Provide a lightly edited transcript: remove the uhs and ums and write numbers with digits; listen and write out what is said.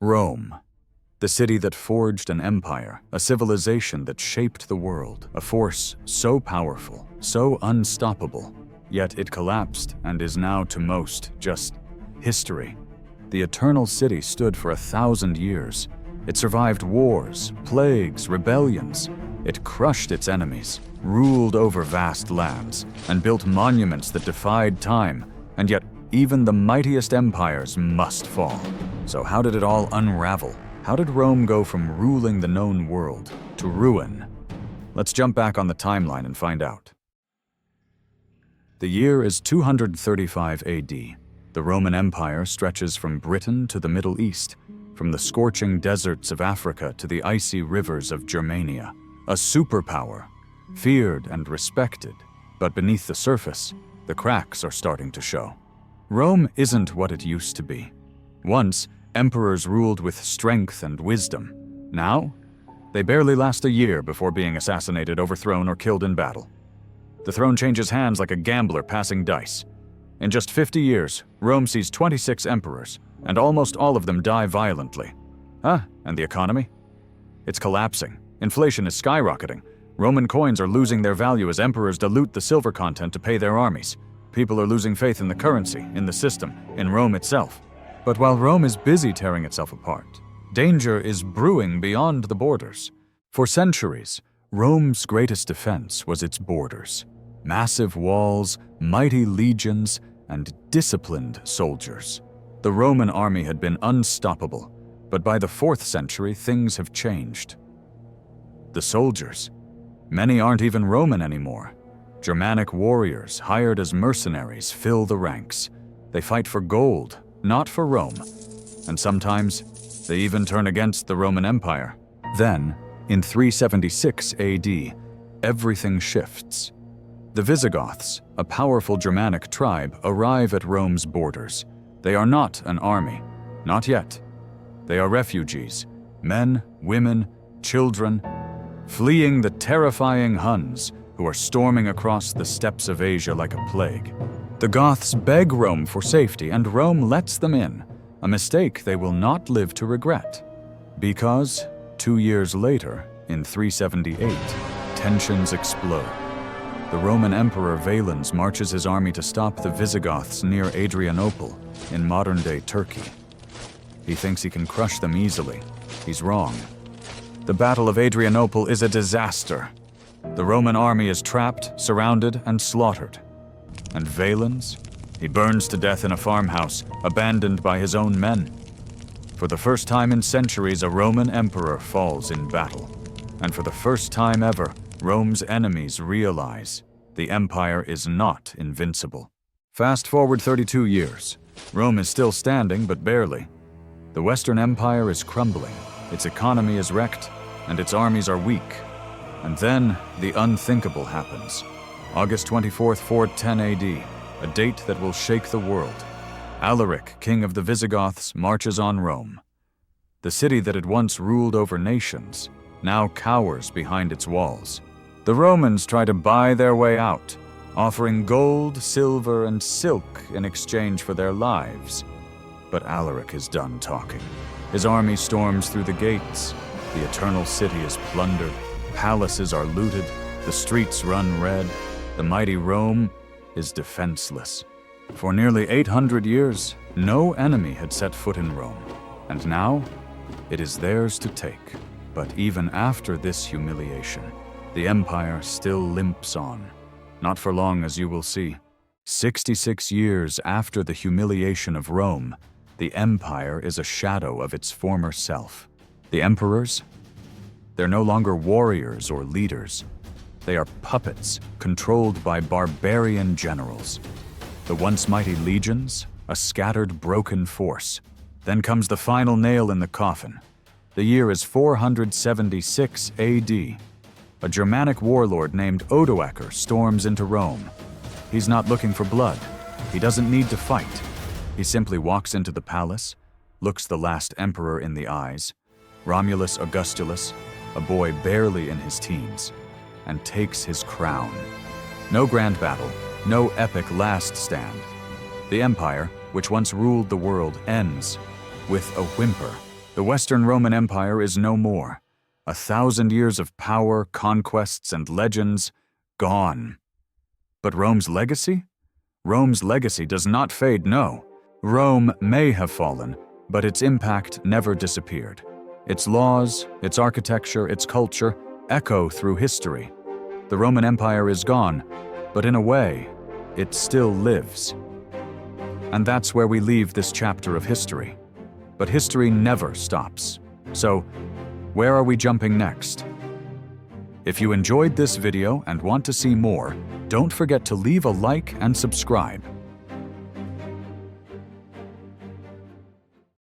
Rome, the city that forged an empire, a civilization that shaped the world, a force so powerful, so unstoppable, yet it collapsed and is now to most just history. The eternal city stood for 1,000 years. It survived wars, plagues, rebellions. It crushed its enemies, ruled over vast lands, and built monuments that defied time, and yet even the mightiest empires must fall. So how did it all unravel? How did Rome go from ruling the known world to ruin? Let's jump back on the timeline and find out. The year is 235 AD. The Roman Empire stretches from Britain to the Middle East, from the scorching deserts of Africa to the icy rivers of Germania. A superpower, feared and respected, but beneath the surface, the cracks are starting to show. Rome isn't what it used to be. Once, emperors ruled with strength and wisdom. Now, they barely last a year before being assassinated, overthrown, or killed in battle. The throne changes hands like a gambler passing dice. In just 50 years, Rome sees 26 emperors, and almost all of them die violently. And the economy? It's collapsing. Inflation is skyrocketing. Roman coins are losing their value as emperors dilute the silver content to pay their armies. People are losing faith in the currency, in the system, in Rome itself. But while Rome is busy tearing itself apart, danger is brewing beyond the borders. For centuries, Rome's greatest defense was its borders. Massive walls, mighty legions, and disciplined soldiers. The Roman army had been unstoppable, but by the 4th century, things have changed. The soldiers. Many aren't even Roman anymore. Germanic warriors, hired as mercenaries, fill the ranks. They fight for gold, not for Rome. And sometimes, they even turn against the Roman Empire. Then, in 376 AD, everything shifts. The Visigoths, a powerful Germanic tribe, arrive at Rome's borders. They are not an army, not yet. They are refugees, men, women, children, fleeing the terrifying Huns who are storming across the steppes of Asia like a plague. The Goths beg Rome for safety, and Rome lets them in, a mistake they will not live to regret. Because, 2 years later, in 378, tensions explode. The Roman Emperor Valens marches his army to stop the Visigoths near Adrianople, in modern-day Turkey. He thinks he can crush them easily. He's wrong. The Battle of Adrianople is a disaster. The Roman army is trapped, surrounded, and slaughtered. And Valens? He burns to death in a farmhouse, abandoned by his own men. For the first time in centuries, a Roman emperor falls in battle. And for the first time ever, Rome's enemies realize the empire is not invincible. Fast forward 32 years. Rome is still standing, but barely. The Western Empire is crumbling, its economy is wrecked, and its armies are weak. And then, the unthinkable happens. August 24th, 410 AD, a date that will shake the world. Alaric, king of the Visigoths, marches on Rome. The city that had once ruled over nations now cowers behind its walls. The Romans try to buy their way out, offering gold, silver, and silk in exchange for their lives. But Alaric is done talking. His army storms through the gates. The eternal city is plundered. Palaces are looted. The streets run red. The mighty Rome is defenseless. For nearly 800 years, no enemy had set foot in Rome. And now, it is theirs to take. But even after this humiliation, the empire still limps on. Not for long, as you will see. 66 years after the humiliation of Rome, the empire is a shadow of its former self. The emperors? They're no longer warriors or leaders. They are puppets, controlled by barbarian generals. The once mighty legions, a scattered, broken force. Then comes the final nail in the coffin. The year is 476 AD. A Germanic warlord named Odoacer storms into Rome. He's not looking for blood. He doesn't need to fight. He simply walks into the palace, looks the last emperor in the eyes, Romulus Augustulus, a boy barely in his teens, and takes his crown. No grand battle, no epic last stand. The empire, which once ruled the world, ends with a whimper. The Western Roman Empire is no more. 1,000 years of power, conquests, and legends, gone. But Rome's legacy? Rome's legacy does not fade, no. Rome may have fallen, but its impact never disappeared. Its laws, its architecture, its culture echo through history. The Roman Empire is gone, but in a way, it still lives. And that's where we leave this chapter of history. But history never stops. So, where are we jumping next? If you enjoyed this video and want to see more, don't forget to leave a like and subscribe.